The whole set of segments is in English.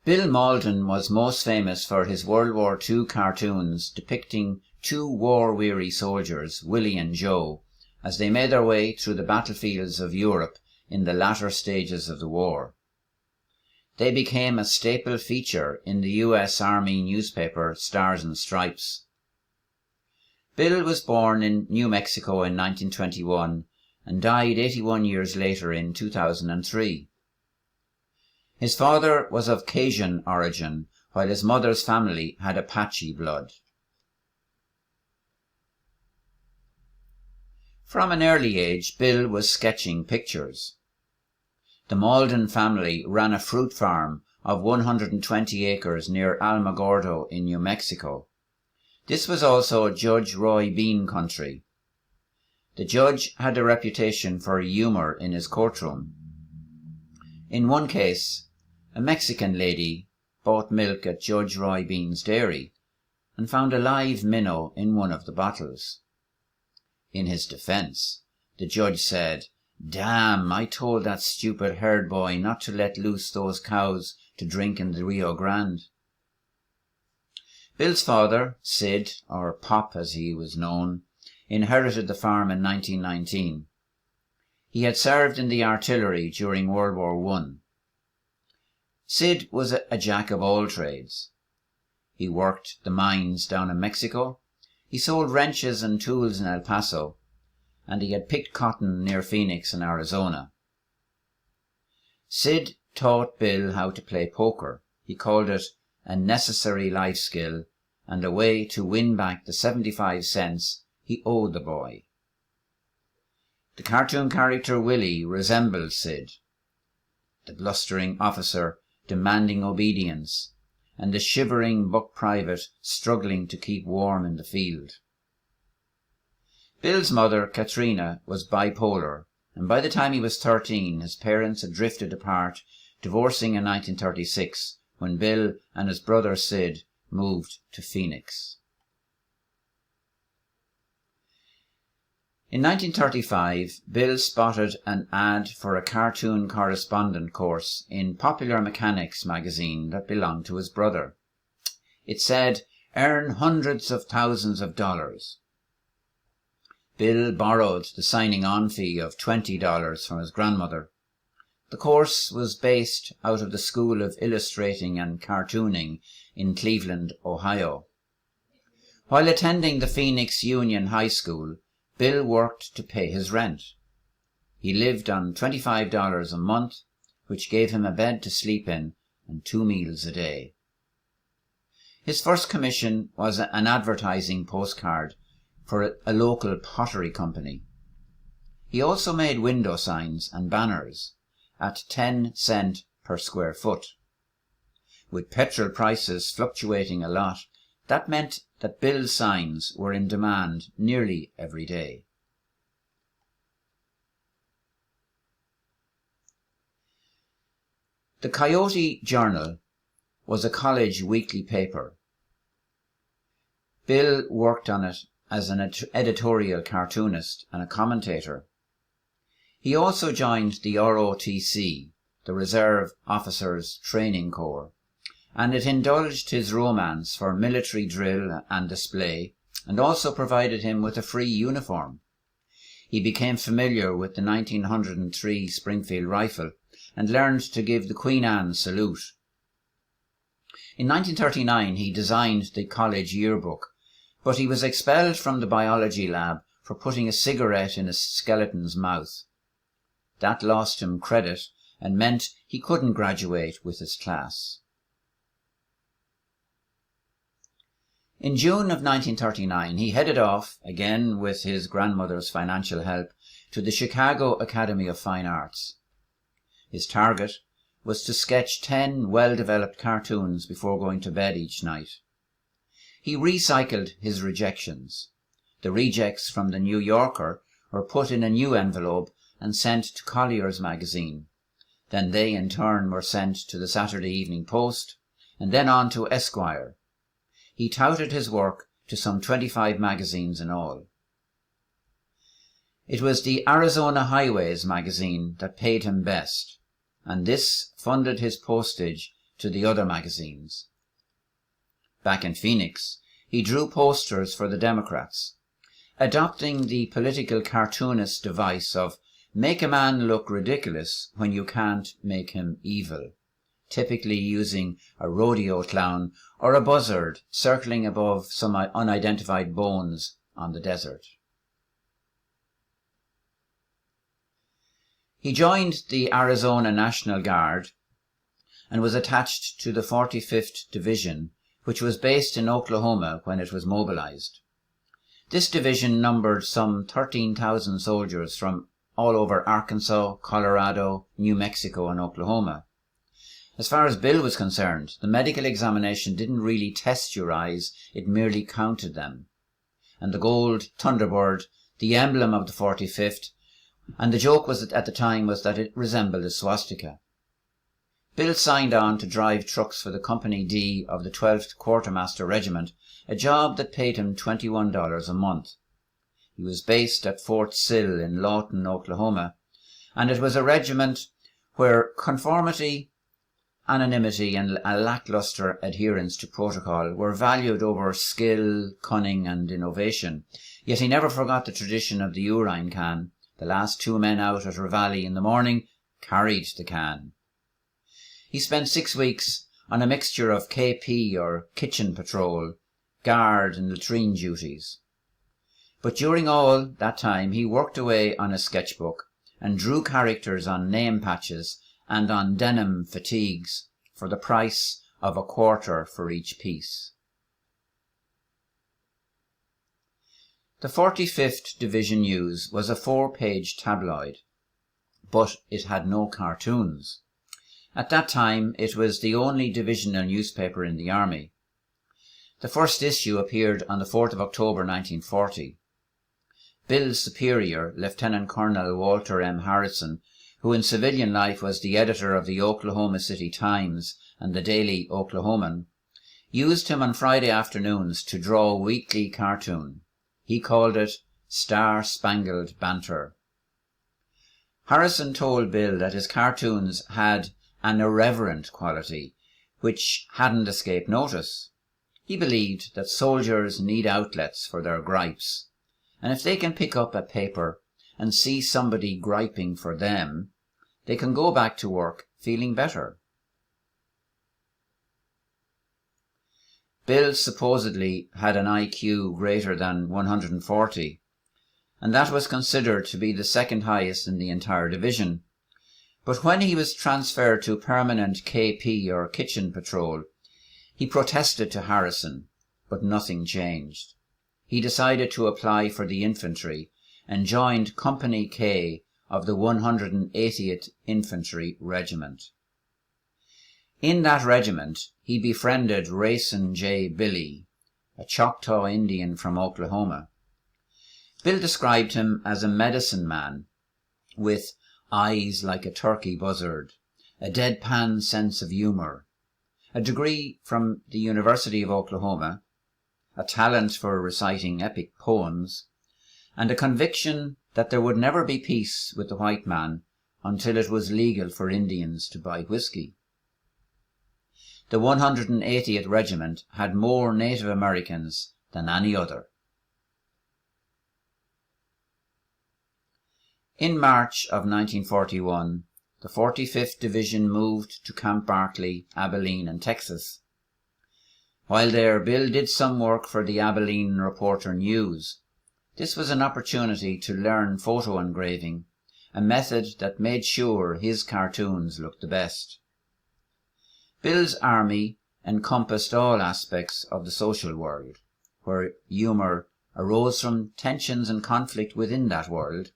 Bill Mauldin was most famous for his World War II cartoons depicting two war-weary soldiers, Willie and Joe, as they made their way through the battlefields of Europe in the latter stages of the war. They became a staple feature in the US Army newspaper Stars and Stripes. Bill was born in New Mexico in 1921 and died 81 years later in 2003. His father was of Cajun origin, while his mother's family had Apache blood. From an early age, Bill was sketching pictures. The Mauldin family ran a fruit farm of 120 acres near Alamogordo in New Mexico. This was also Judge Roy Bean country. The judge had a reputation for humour in his courtroom. In one case, a Mexican lady bought milk at Judge Roy Bean's dairy and found a live minnow in one of the bottles. In his defence, the judge said, "Damn, I told that stupid herd boy not to let loose those cows to drink in the Rio Grande." Bill's father, Sid, or Pop as he was known, inherited the farm in 1919. He had served in the artillery during World War I. Sid was a jack of all trades. He worked the mines down in Mexico, he sold wrenches and tools in El Paso, and he had picked cotton near Phoenix in Arizona. Sid taught Bill how to play poker. He called it a necessary life skill and a way to win back the 75 cents he owed the boy. The cartoon character Willie resembled Sid, the blustering officer demanding obedience, and the shivering buck private struggling to keep warm in the field. Bill's mother, Katrina, was bipolar, and by the time he was 13, his parents had drifted apart, divorcing in 1936, when Bill and his brother Sid moved to Phoenix. In 1935, Bill spotted an ad for a cartoon correspondent course in Popular Mechanics magazine that belonged to his brother. It said, "Earn hundreds of thousands of dollars." Bill borrowed the signing-on fee of $20 from his grandmother. The course was based out of the School of Illustrating and Cartooning in Cleveland, Ohio. While attending the Phoenix Union High School, Bill worked to pay his rent. He lived on $25 a month, which gave him a bed to sleep in and 2 meals a day. His first commission was an advertising postcard for a local pottery company. He also made window signs and banners at 10 cents per square foot. With petrol prices fluctuating a lot, that meant that Bill's signs were in demand nearly every day. The Coyote Journal was a college weekly paper. Bill worked on it as an editorial cartoonist and a commentator. He also joined the ROTC, the Reserve Officers Training Corps, and it indulged his romance for military drill and display, and also provided him with a free uniform. He became familiar with the 1903 Springfield rifle and learned to give the Queen Anne salute. In 1939 he designed the college yearbook, but he was expelled from the biology lab for putting a cigarette in a skeleton's mouth. That lost him credit and meant he couldn't graduate with his class. In June of 1939, he headed off, again with his grandmother's financial help, to the Chicago Academy of Fine Arts. His target was to sketch 10 well-developed cartoons before going to bed each night. He recycled his rejections. The rejects from the New Yorker were put in a new envelope and sent to Collier's magazine. Then they in turn were sent to the Saturday Evening Post, and then on to Esquire. He touted his work to some 25 magazines in all. It was the Arizona Highways magazine that paid him best, and this funded his postage to the other magazines. Back in Phoenix, he drew posters for the Democrats, adopting the political cartoonist device of make a man look ridiculous when you can't make him evil, typically using a rodeo clown or a buzzard circling above some unidentified bones on the desert. He joined the Arizona National Guard and was attached to the 45th Division, which was based in Oklahoma when it was mobilized. This division numbered some 13,000 soldiers from all over Arkansas, Colorado, New Mexico and Oklahoma. As far as Bill was concerned, the medical examination didn't really test your eyes, it merely counted them. And the gold Thunderbird, the emblem of the 45th, and the joke was at the time was that it resembled a swastika. Bill signed on to drive trucks for the Company D of the 12th Quartermaster Regiment, a job that paid him $21 a month. He was based at Fort Sill in Lawton, Oklahoma, and it was a regiment where conformity, anonymity and a lackluster adherence to protocol were valued over skill, cunning and innovation. Yet he never forgot the tradition of the urine can. The last two men out at Reveille in the morning carried the can. He spent 6 weeks on a mixture of KP or kitchen patrol, guard and latrine duties. But during all that time he worked away on a sketchbook and drew characters on name patches and on denim fatigues for the price of a quarter for each piece. The 45th Division News was a 4-page tabloid, but it had no cartoons. At that time, it was the only divisional newspaper in the army. The first issue appeared on the 4th of October 1940. Bill's superior, Lieutenant Colonel Walter M. Harrison, who in civilian life was the editor of the Oklahoma City Times and the Daily Oklahoman, used him on Friday afternoons to draw a weekly cartoon. He called it Star-Spangled Banter. Harrison told Bill that his cartoons had an irreverent quality, which hadn't escaped notice. He believed that soldiers need outlets for their gripes, and if they can pick up a paper and see somebody griping for them, they can go back to work feeling better. Bill supposedly had an IQ greater than 140, and that was considered to be the second highest in the entire division. But when he was transferred to permanent KP or kitchen patrol, he protested to Harrison, but nothing changed. He decided to apply for the infantry and joined Company K of the 180th Infantry Regiment. In that regiment, he befriended Racing J. Billy, a Choctaw Indian from Oklahoma. Bill described him as a medicine man with eyes like a turkey buzzard, a deadpan sense of humour, a degree from the University of Oklahoma, a talent for reciting epic poems, and a conviction that there would never be peace with the white man until it was legal for Indians to buy whiskey. The 180th Regiment had more Native Americans than any other. In March of 1941, the 45th Division moved to Camp Barkley, Abilene and Texas. While there, Bill did some work for the Abilene Reporter News. This was an opportunity to learn photo engraving, a method that made sure his cartoons looked the best. Bill's army encompassed all aspects of the social world, where humour arose from tensions and conflict within that world,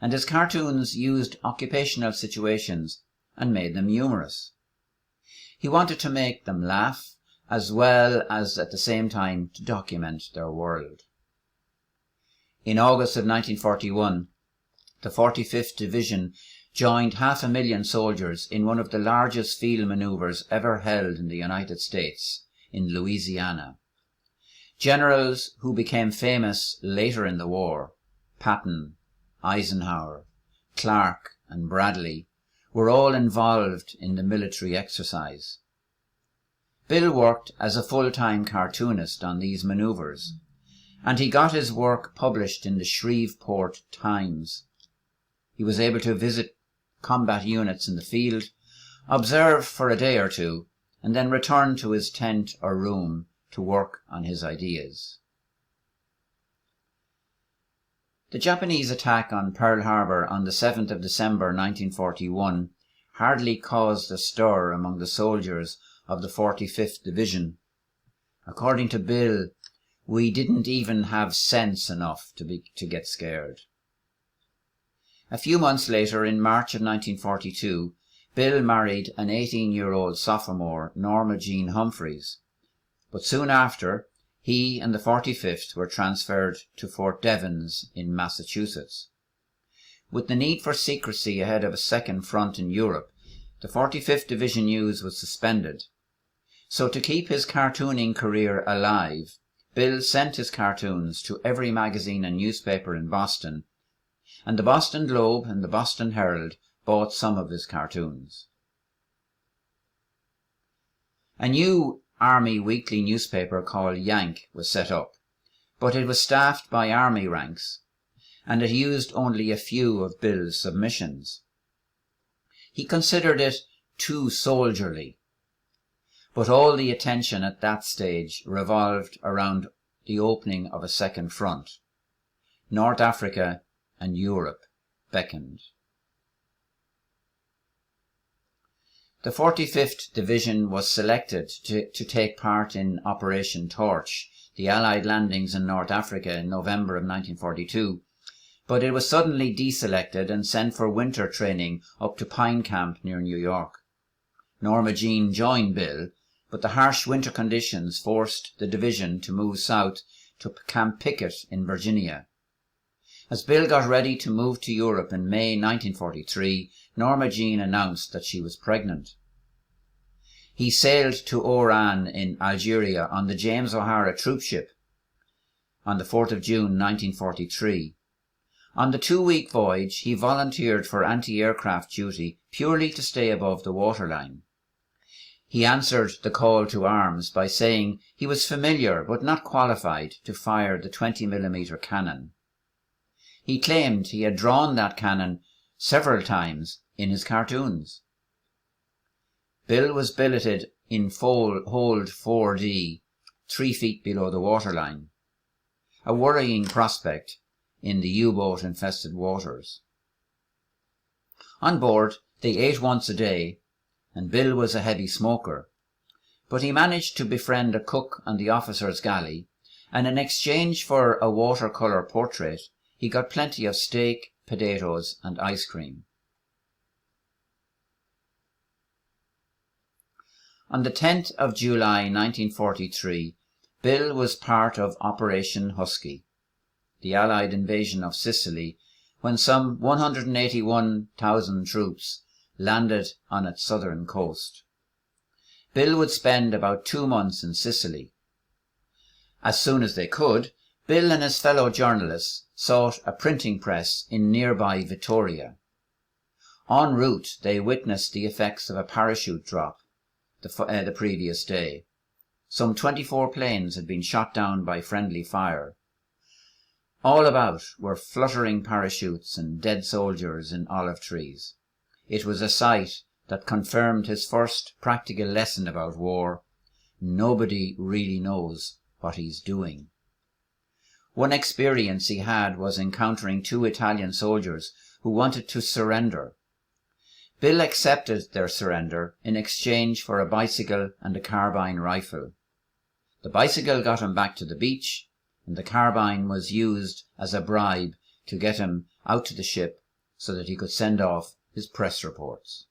and his cartoons used occupational situations and made them humorous. He wanted to make them laugh, as well as at the same time to document their world. In August of 1941, the 45th Division joined 500,000 soldiers in one of the largest field manoeuvres ever held in the United States, in Louisiana. Generals who became famous later in the war, Patton, Eisenhower, Clark and Bradley, were all involved in the military exercise. Bill worked as a full-time cartoonist on these manoeuvres, and he got his work published in the Shreveport Times. He was able to visit combat units in the field, observe for a day or two, and then return to his tent or room to work on his ideas. The Japanese attack on Pearl Harbor on the 7th of December 1941 hardly caused a stir among the soldiers of the 45th Division. According to Bill, we didn't even have sense enough to get scared. A few months later, in March of 1942, Bill married an 18-year-old sophomore, Norma Jean Humphreys, but soon after, he and the 45th were transferred to Fort Devens in Massachusetts. With the need for secrecy ahead of a second front in Europe, the 45th Division news was suspended. So to keep his cartooning career alive, Bill sent his cartoons to every magazine and newspaper in Boston, and the Boston Globe and the Boston Herald bought some of his cartoons. A new Army weekly newspaper called Yank was set up, but it was staffed by Army ranks, and it used only a few of Bill's submissions. He considered it too soldierly, but all the attention at that stage revolved around the opening of a second front. North Africa and Europe beckoned. The 45th Division was selected to take part in Operation Torch, the Allied landings in North Africa in November of 1942, but it was suddenly deselected and sent for winter training up to Pine Camp near New York. Norma Jean joined Bill, but the harsh winter conditions forced the division to move south to Camp Pickett in Virginia. As Bill got ready to move to Europe in May 1943, Norma Jean announced that she was pregnant. He sailed to Oran in Algeria on the James O'Hara troopship on the 4th of June 1943. On the 2-week voyage, he volunteered for anti-aircraft duty purely to stay above the waterline. He answered the call to arms by saying he was familiar but not qualified to fire the 20mm cannon. He claimed he had drawn that cannon several times in his cartoons. Bill was billeted in hold 4D, 3 feet below the waterline, a worrying prospect in the U-boat infested waters. On board, they ate once a day, and Bill was a heavy smoker, but he managed to befriend a cook on the officer's galley, and in exchange for a watercolour portrait, he got plenty of steak, potatoes and ice cream. On the 10th of July 1943, Bill was part of Operation Husky, the Allied invasion of Sicily, when some 181,000 troops landed on its southern coast. Bill would spend about 2 months in Sicily. As soon as they could, Bill and his fellow journalists sought a printing press in nearby Vittoria. En route, they witnessed the effects of a parachute drop the previous day. Some 24 planes had been shot down by friendly fire. All about were fluttering parachutes and dead soldiers in olive trees. It was a sight that confirmed his first practical lesson about war. Nobody really knows what he's doing. One experience he had was encountering 2 Italian soldiers who wanted to surrender. Bill accepted their surrender in exchange for a bicycle and a carbine rifle. The bicycle got him back to the beach, and the carbine was used as a bribe to get him out to the ship so that he could send off his press reports.